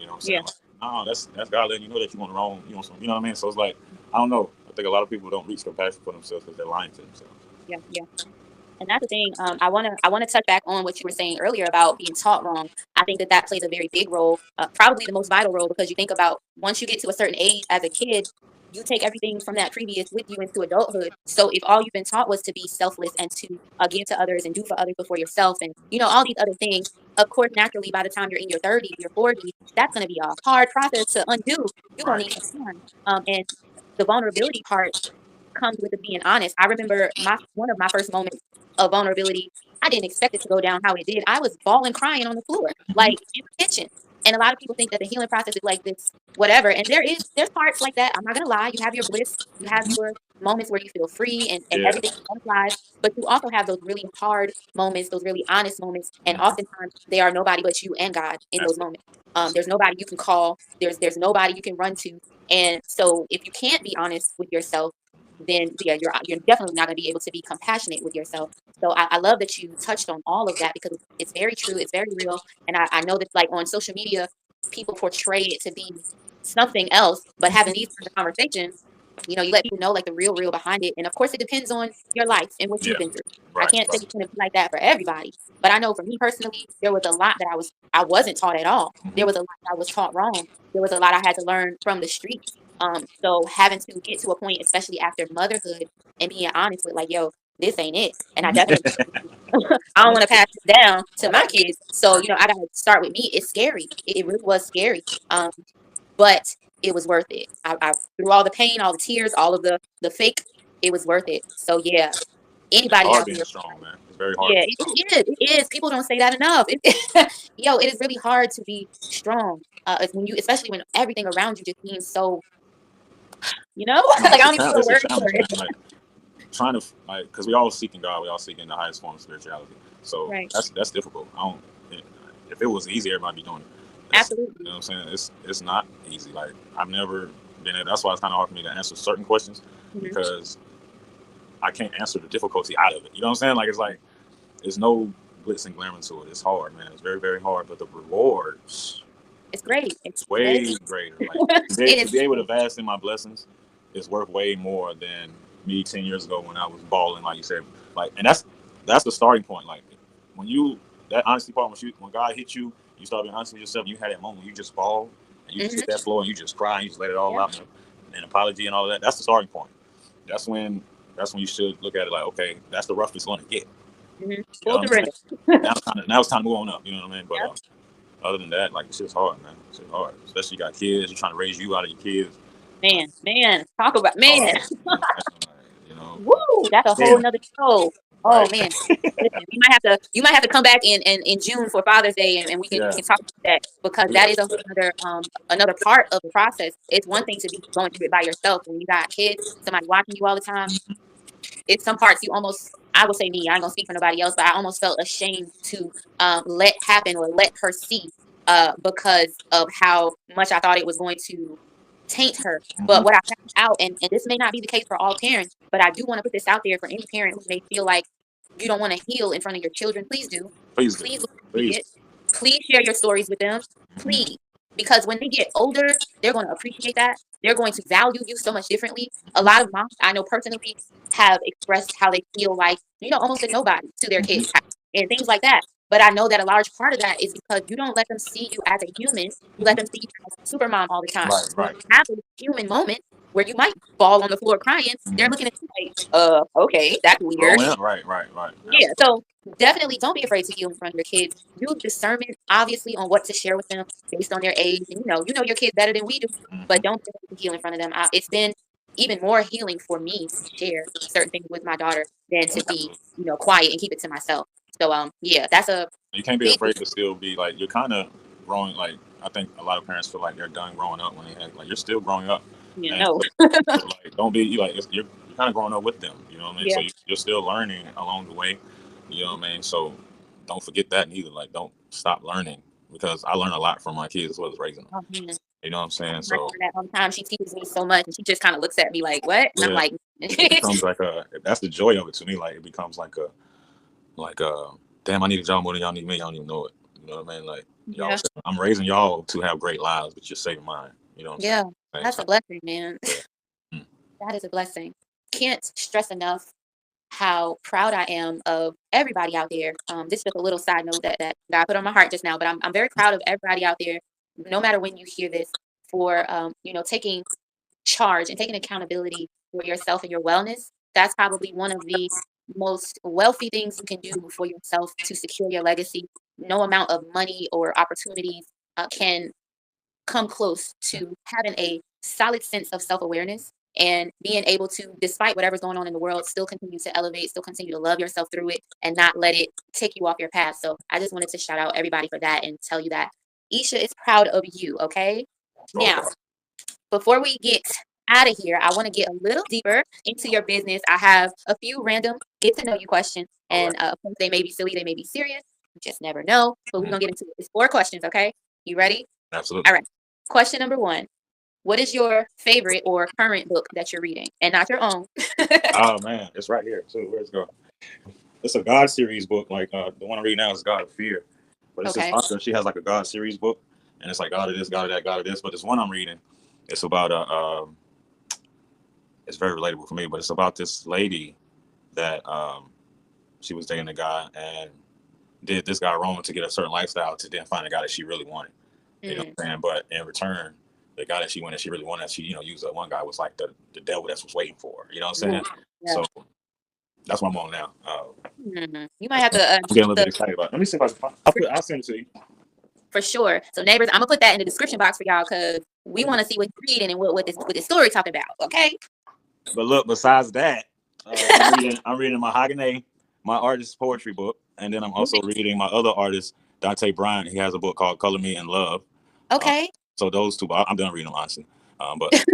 You know what I'm saying? Like, oh, that's God letting you know that you want the wrong, you want some, you know what I mean? So it's like, I don't know. I think a lot of people don't reach compassion for themselves because they're lying to themselves. Yeah, yeah. And that's the thing. I wanna touch back on what you were saying earlier about being taught wrong. I think that that plays a very big role, probably the most vital role, because you think about once you get to a certain age as a kid, you take everything from that previous with you into adulthood. So if all you've been taught was to be selfless and to give to others and do for others before yourself, and all these other things, of course, naturally, by the time you're in your 30s, your 40s, that's going to be a hard process to undo. You're gonna Right. need some time. And the vulnerability part comes with it being honest. I remember one of my first moments of vulnerability. I didn't expect it to go down how it did. I was bawling, crying on the floor, Mm-hmm. like in the kitchen. And a lot of people think that the healing process is like this, whatever. And there's parts like that. I'm not gonna lie. You have your bliss. You have your moments where you feel free and Yeah. everything applies. But you also have those really hard moments, those really honest moments. And Mm-hmm. oftentimes they are nobody but you and God in those Absolutely. moments. There's nobody you can call. There's nobody you can run to. And so if you can't be honest with yourself, then yeah, you're definitely not going to be able to be compassionate with yourself. So I love that you touched on all of that because it's very true, it's very real, and I know that like on social media, people portray it to be something else, but having these kinds of conversations, you let people know like the real behind it, and of course it depends on your life and what you've Yeah. been through. I Right. can't say Right. it's going to be like that for everybody, but I know for me personally, there was a lot that I wasn't taught at all. There Mm-hmm. was a lot that I was taught wrong. There was a lot I had to learn from the streets. So having to get to a point, especially after motherhood, and being honest with like, yo, this ain't it. And I definitely, I don't want to pass this down to my kids. So, I got to start with me. It's scary. It really was scary. But it was worth it. I through all the pain, all the tears, all of the fake, it was worth it. So yeah, It's anybody hard out being there, strong, man. It's very hard yeah, being strong. it is. People don't say that enough. Yo, it is really hard to be strong. Especially when everything around you just seems so, No, like I it's a don't even challenge. know It's a words for challenge, it. man. Like trying to like, because we all seeking God. We all seeking the highest form of spirituality. So Right. that's difficult. I don't. If it was easy, everybody be doing it. That's, you Absolutely. know what I'm saying. It's not easy. Like I've never been. That's why it's kind of hard for me to answer certain questions Mhm. because I can't answer the difficulty out of it. You know what I'm saying? Like it's like there's no glitz and glamour to it. It's hard, man. It's very very hard. But the rewards It's great. is It way is. greater. Like It to is be able to great. bask in my blessings is worth way more than me 10 years ago when I was balling, like you said. Like, and that's the starting point. Like when you that honesty part when God hit you, you start being honest with yourself. And you had that moment, you just ball and you just hit Hmm. that floor and you just cry and you just let it all Yeah. out and apology and all of that. That's the starting point. That's when that's when you should look at it like, okay, that's the roughest it's going to get. You know Full what I'm saying? surrender. Now it's time to move on up. You know what I mean? But Yeah. other than that, like it's just hard, man. It's just hard. Especially you got kids. You're trying to raise you out of your kids. Like, Man, talk about it's hard. man. You know. Woo, that's a whole Yeah. nother show. Oh Right. man. Listen, you might have to come back in June for Father's Day, and we can Yeah. we can talk about that because We that got is a whole another part of the process. It's one thing to be going through it by yourself when you got kids, somebody watching you all the time. It's some parts you almost, I will say me, I ain't gonna speak for nobody else, but I almost felt ashamed to let happen or let her see because of how much I thought it was going to taint her. But mm-hmm. what I found out, and this may not be the case for all parents, but I do want to put this out there for any parent who may feel like you don't want to heal in front of your children. Please do. Please do. Please let them see Please. it. Please share your stories with them. Mm-hmm. Please. Because when they get older, they're going to appreciate that. They're going to value you so much differently. A lot of moms I know personally have expressed how they feel like, almost a nobody to their Mm-hmm. kids and things like that. But I know that a large part of that is because you don't let them see you as a human. You let them see you as super mom all the time. Right. So when Right. you have a human moment where you might fall on the floor crying, they're Mm-hmm. looking at you like, okay, that's weird. Growing up. Right. Right. Right. Yeah, Absolutely. so definitely don't be afraid to heal in front of your kids. Use discernment, obviously, on what to share with them based on their age. And you know your kids better than we do, but Mm-hmm. don't be afraid to heal in front of them. It's been even more healing for me to share certain things with my daughter than to be, Absolutely. quiet and keep it to myself. So, yeah, that's a You can't be big, afraid to still be like you're kind of growing. Like I think a lot of parents feel like they're done growing up when they have like you're still growing up, and no. so, like don't be you like you're kind of growing up with them. You know what I mean? So Yeah. you're still learning along the way. You know what I mean? So don't forget that neither. Like don't stop learning because I learn a lot from my kids as well as raising them. Oh, man. You know what I'm I saying? tell my So daughter that all the time. She teases me so much, and she just kind of looks at me like, what? And I'm yeah, like, it becomes like a that's the joy of it to me. Like it becomes like a damn I need a job more than y'all need me. Y'all don't even know it. You know what I mean? Like y'all, Yeah. I'm raising y'all to have great lives, but you're saving mine. You know what I'm saying? Yeah. At the same That's a time. blessing, man. Yeah. Mm. That is a blessing. Can't stress enough how proud I am of everybody out there. This is just a little side note that God put on my heart just now, but I'm very proud of everybody out there, no matter when you hear this, for taking charge and taking accountability for yourself and your wellness. That's probably one of the most wealthy things you can do for yourself to secure your legacy. No amount of money or opportunities can come close to having a solid sense of self-awareness and being able to, despite whatever's going on in the world, still continue to elevate, still continue to love yourself through it and not let it take you off your path. So I just wanted to shout out everybody for that and tell you that Esha is proud of you. Okay. Now, Okay. before we get out of here, I want to get a little deeper into your business. I have a few random get to know you questions, All right. and of course, they may be silly, they may be serious. You just never know. But we're Mm. gonna get into it. It's 4 questions. Okay. You ready? Absolutely. All right. Question number 1. What is your favorite or current book that you're reading? And not your own. Oh man, it's right here. So where's it go? It's a God series book. Like the one I'm reading now is God of Fear, but it's this Okay. author. She has like a God series book, and it's like God of this, God of that, God of this. But this one I'm reading, it's about it's very relatable for me. But it's about this lady that she was dating a guy and did this guy wrong to get a certain lifestyle to then find a guy that she really wanted. You know Mm, what I'm saying? But in return, the guy that she wanted, she really wanted, she used that one guy was like the devil that's was waiting for her. You know what I'm yeah. saying? Yeah. So that's what I'm on now. You might have to I'm getting a little the bit excited about it. Let me see if I can find. I'll send it to you. for sure. So neighbors, I'm gonna put that in the description box for y'all because we want to see what you're reading and what this story talking about. Okay. But look, besides that, I'm reading Mahogany, my artist's poetry book, and then I'm also reading my other artist, Dante Bryant. He has a book called Color Me in Love. Uh, Okay. so those two, I'm done reading them honestly. But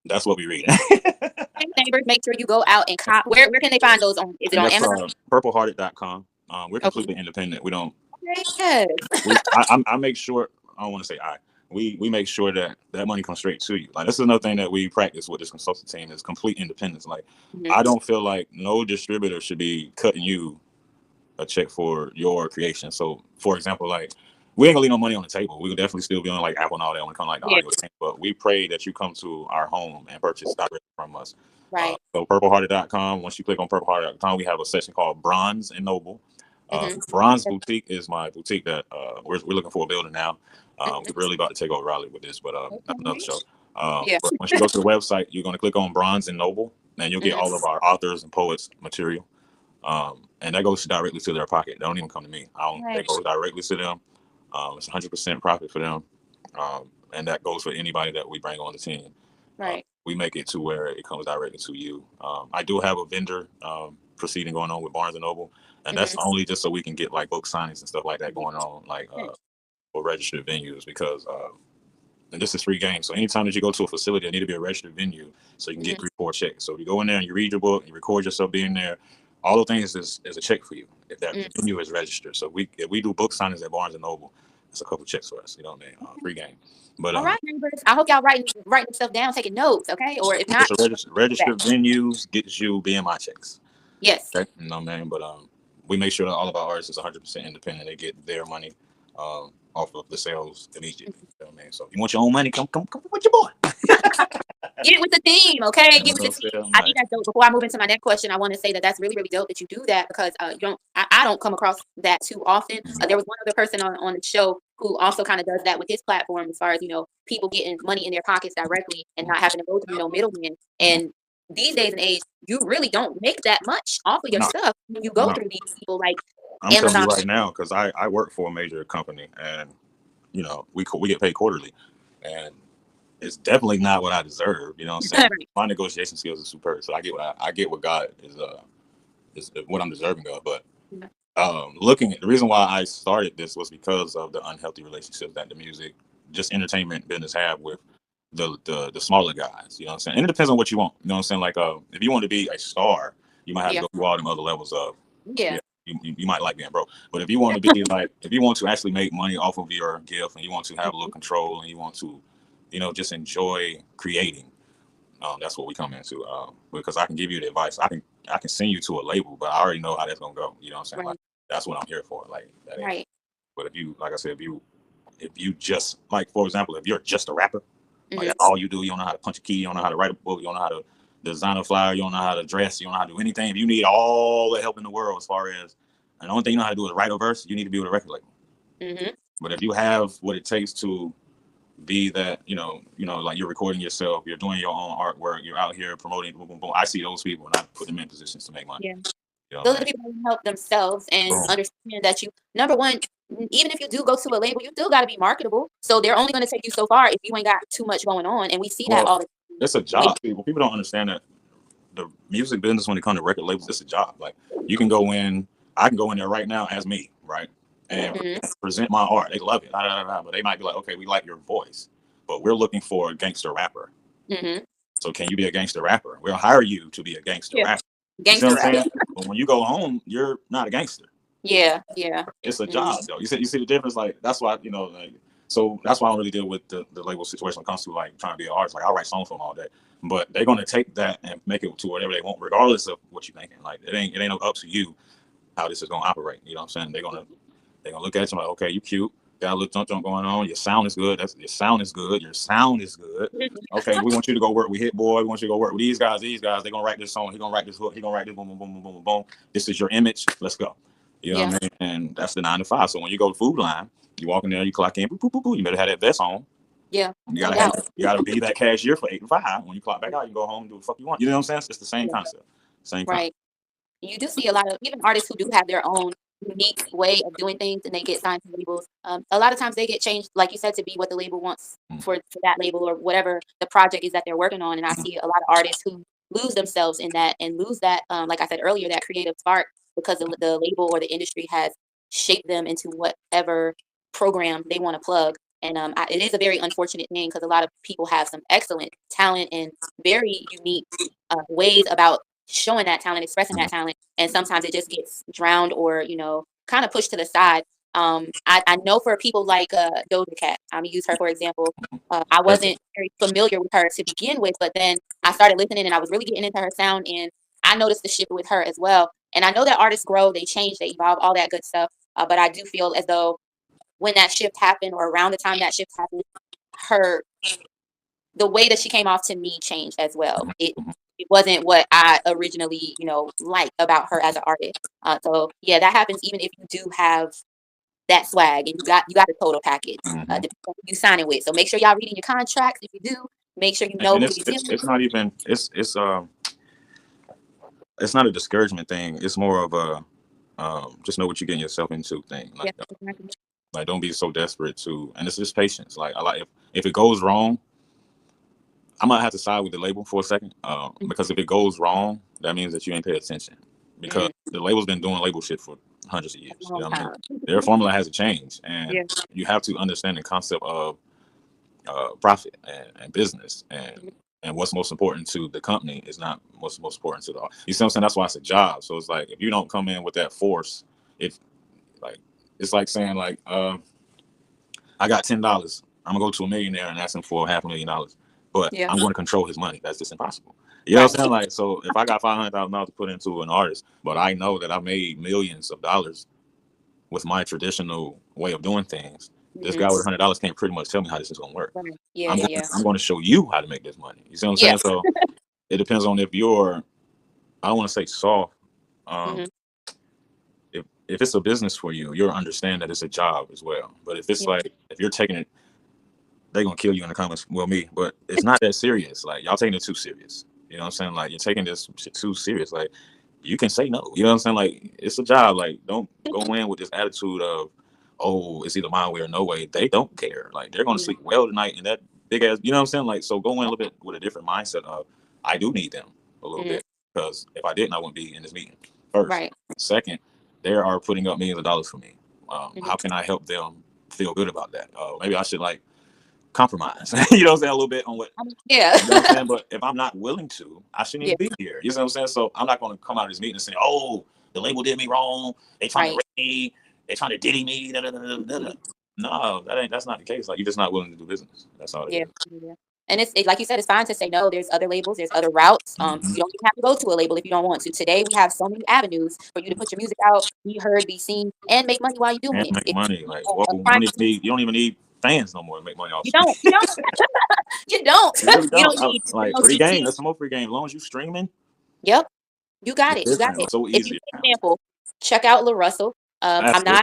that's what we read. Hey, neighbors, make sure you go out and cop. Where can they find those on? Is it And on that's Amazon? purplehearted.com. We're Okay. completely independent. We don't. Okay. Yes. I make sure. I don't want to say I. We make sure that that money comes straight to you. Like this is another thing that we practice with this consultant team is complete independence. Like Mhm. I don't feel like no distributor should be cutting you a check for your creation. So for example, like we ain't gonna leave no money on the table. We will definitely still be on like Apple and all that when it comes like the Yeah. audio thing. But we pray that you come to our home and purchase directly from us. Right. So purplehearted.com. Once you click on purplehearted.com, we have a section called Bronze and Noble. Mm-hmm. Bronze Boutique is my boutique that we're looking for a building now. Mm-hmm. We're really about to take over Raleigh with this, but that's another Okay. show. Yeah. But once you go to the website, you're going to click on Bronze and Noble, and you'll get Mm-hmm. all of our authors and poets material. And that goes directly to their pocket. They don't even come to me. I don't. They Right. go directly to them. It's 100% profit for them, and that goes for anybody that we bring on the team. Right. We make it to where it comes directly to you. I do have a vendor proceeding going on with Barnes and Noble, and that's Mm-hmm. only just so we can get like book signings and stuff like that going on, like for registered venues because. And this is free game. So anytime that you go to a facility, there need to be a registered venue so you can get Mm-hmm. 3, 4 checks. So if you go in there and you read your book, you record yourself being there, all those things is a check for you if that Mm-hmm. venue is registered. So if we do book signings at Barnes and Noble, it's a couple checks for us. You know what I mean? Free game. But All right, neighbors. I hope y'all writing stuff down, taking notes, okay? Or if not, it's a go back. registered venues gets you BMI checks. Yes. Okay, you know what I mean? But we make sure that all of our artists is 100% independent. They get their money off of the sales immediately. You know what I mean? So if you want your own money, come with your boy. Get it with the team, okay? You know Get with what the I'm team. saying? I think Like, that's dope. Before I move into my next question, I want to say that that's really, really dope that you do that because you don't. I don't come across that too often. There was one other person on the show who also kind of does that with his platform, as far as people getting money in their pockets directly and not having to go through no middleman. And these days and age, you really don't make that much off of your no, stuff when you go no. through these people like I'm telling you Amazon. right now because I work for a major company and we get paid quarterly, and it's definitely not what I deserve. You know what I'm saying? Right. My negotiation skills are superb, so I get what God is what I'm deserving of. But looking at the reason why I started this was because of the unhealthy relationships that the music, just entertainment business have with the smaller guys. You know what I'm saying? And it depends on what you want. You know what I'm saying? Like if you want to be a star, you might have to Yeah. go through all them other levels of Yeah. yeah. You might like being broke, but if you want to be like, if you want to actually make money off of your gift, and you want to have a little control, and you want to, just enjoy creating, that's what we come into. Because I can give you the advice. I can send you to a label, but I already know how that's gonna go. You know what I'm saying? Like Right. that's what I'm here for. Like that ain't Right. But if you, like I said, if you just like, for example, if you're just a rapper, like Mhm. that's all you do, you don't know how to punch a key, you don't know how to write a book, you don't know how to design a flyer, you don't know how to dress, you don't know how to do anything. If you need all the help in the world as far as, and the only thing you know how to do is write a verse, you need to be with a record label. Mhm. But if you have what it takes to be that, like you're recording yourself, you're doing your own artwork, you're out here promoting, boom, boom, boom. I see those people and I put them in positions to make money. Yeah. You know what Those I are the mean? people who help themselves and Boom. understand that you, number one, even if you do go to a label, you still got to be marketable. So they're only going to take you so far if you ain't got too much going on, and we see that Well, all the time. it's a When, job. People don't understand that the music business, when it comes to record labels, it's a job. Like you can go in, I can go in there right now as me, right, and mhm. present my art. They love it, but they might be like, okay, we like your voice, but we're looking for a gangster rapper. Mhm. So can you be a gangster rapper? We'll hire you to be a gangster Yeah, rapper. You see gangster what I'm rap. saying? But when you go home, you're not a gangster. Yeah, yeah. It's a Mhm. job though. You see the difference? Like that's why like so that's why I don't really deal with the label situation when it comes to like trying to be an artist. Like I'll write songs for them all day, but they're gonna take that and make it to whatever they want, regardless of what you're thinking. Like it ain't no up to you how this is gonna operate. You know what I'm saying? They're gonna look at you like, okay, you cute, got a little jump going on. Your sound is good. Your sound is good. Your sound is good. Okay, we want you to go work with Hit Boy. We want you to go work with these guys. These guys, they're gonna write this song. He gonna write this hook. He gonna write this boom, boom, boom, boom, boom, boom. This is your image. Let's go. You know Yeah, what I mean? And that's the 9 to 5. So when you go to Food Line, you walk in there, you clock in, boop, boop, boop, boop. You better have that vest on. yeah. You No gotta have, doubt. you gotta be that cashier for 8 to 5. When you clock back out, you go home and do what the fuck you want. You know what I'm saying? It's the same Yeah, concept. Same concept. right. You do see a lot of even artists who do have their own unique way of doing things, and they get signed to labels. A lot of times they get changed, like you said, to be what the label wants for that label or whatever the project is that they're working on. And I see a lot of artists who lose themselves in that and lose that, like I said earlier, that creative spark because the label or the industry has shaped them into whatever program they want to plug. And it is a very unfortunate thing because a lot of people have some excellent talent and very unique ways about showing that talent, expressing that talent, and sometimes it just gets drowned or kind of pushed to the side. I know for people like Doja Cat, I'm gonna use her for example. I wasn't very familiar with her to begin with, but then I started listening and I was really getting into her sound, and I noticed the shift with her as well. And I know that artists grow, they change, they evolve, all that good stuff. But I do feel as though when that shift happened, or around the time that shift happened, her the way that she came off to me changed as well. It wasn't what I originally, liked about her as an artist. So yeah, that happens even if you do have that swag and you got a total package. Mm-hmm. Depending on who you signing with. So make sure y'all reading your contracts. If you do, make sure you know And who it's you're it's dealing it's not even it's not a discouragement thing. It's more of a just know what you're getting yourself into thing. with. Yeah, exactly. Like don't be so desperate to, and it's just patience. Like I like if it goes wrong, I might have to side with the label for a second, because if it goes wrong, that means that you ain't pay attention. Because Mm-hmm. the label's been doing label shit for hundreds of years. You Long know what I mean? time. Their formula hasn't changed, and Yeah. you have to understand the concept of profit and business and what's most important to the company is not what's most important to the. You see what I'm saying? That's why it's a job. So it's like if you don't come in with that force, if like it's like saying like I got $10. I'm gonna go to a millionaire and ask him for $500,000, but Yeah. I'm going to control his money. That's just impossible. You know what Right. I'm saying? Like, so if I got $500,000 to put into an artist, but I know that I made millions of dollars with my traditional way of doing things, this Mm-hmm. guy with $100 can't pretty much tell me how this is going to work. Right. Yeah. I'm Yeah. going, Yeah. I'm going to show you how to make this money. You see what I'm Yeah. saying? So it depends on if you're, I don't want to say soft. Um, Mm-hmm. if it's a business for you, you'll understand that it's a job as well. But if it's Yeah. like, if you're taking it, they're gonna kill you in the comments. Well, me, but it's not that serious. Like y'all taking it too serious. You know what I'm saying? Like you're taking this shit too serious. Like you can say no. You know what I'm saying? Like it's a job. Like don't go in with this attitude of, oh, it's either my way or no way. They don't care. Like they're gonna Yeah. sleep well tonight in that big ass. You know what I'm saying? Like so, go in a little bit with a different mindset of, I do need them a little Mm-hmm. bit because if I didn't, I wouldn't be in this meeting. First, Right. second, they are putting up millions of dollars for me. Mm-hmm. How can I help them feel good about that? Maybe I should like compromise. You know what I'm saying? A little bit on what Yeah. you know what I'm saying. But if I'm not willing to, I shouldn't Yeah. even be here. You know what I'm saying? So I'm not going to come out of this meeting and say, "Oh, the label did me wrong. They trying to Right. rape me. They trying to diddy me." Da, da, da, da, da. No, that's not the case. Like you're just not willing to do business. That's all it Yeah. is. Yeah. And like you said, it's fine to say no. There's other labels, there's other routes. You don't even have to go to a label if you don't want to. Today we have so many avenues for you to put your music out, be heard, be seen, and make money while you're doing And it. make If money. you Like, have whoa, a crime, you don't even need fans no more to make money off you streaming. don't, you don't, you don't, You really you don't. don't need Like free game. That's some more free game. As long as you streaming, Yep, you got it's it. You got different. it. Like, so If you easy need an now. example, check out Lil Russell. Absolutely.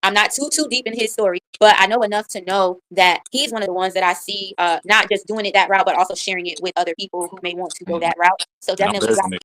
I'm not too deep in his story, but I know enough to know that he's one of the ones that I see not just doing it that route, but also sharing it with other people who may want to go Mhm. that route. So And I'm definitely, very you guys familiar.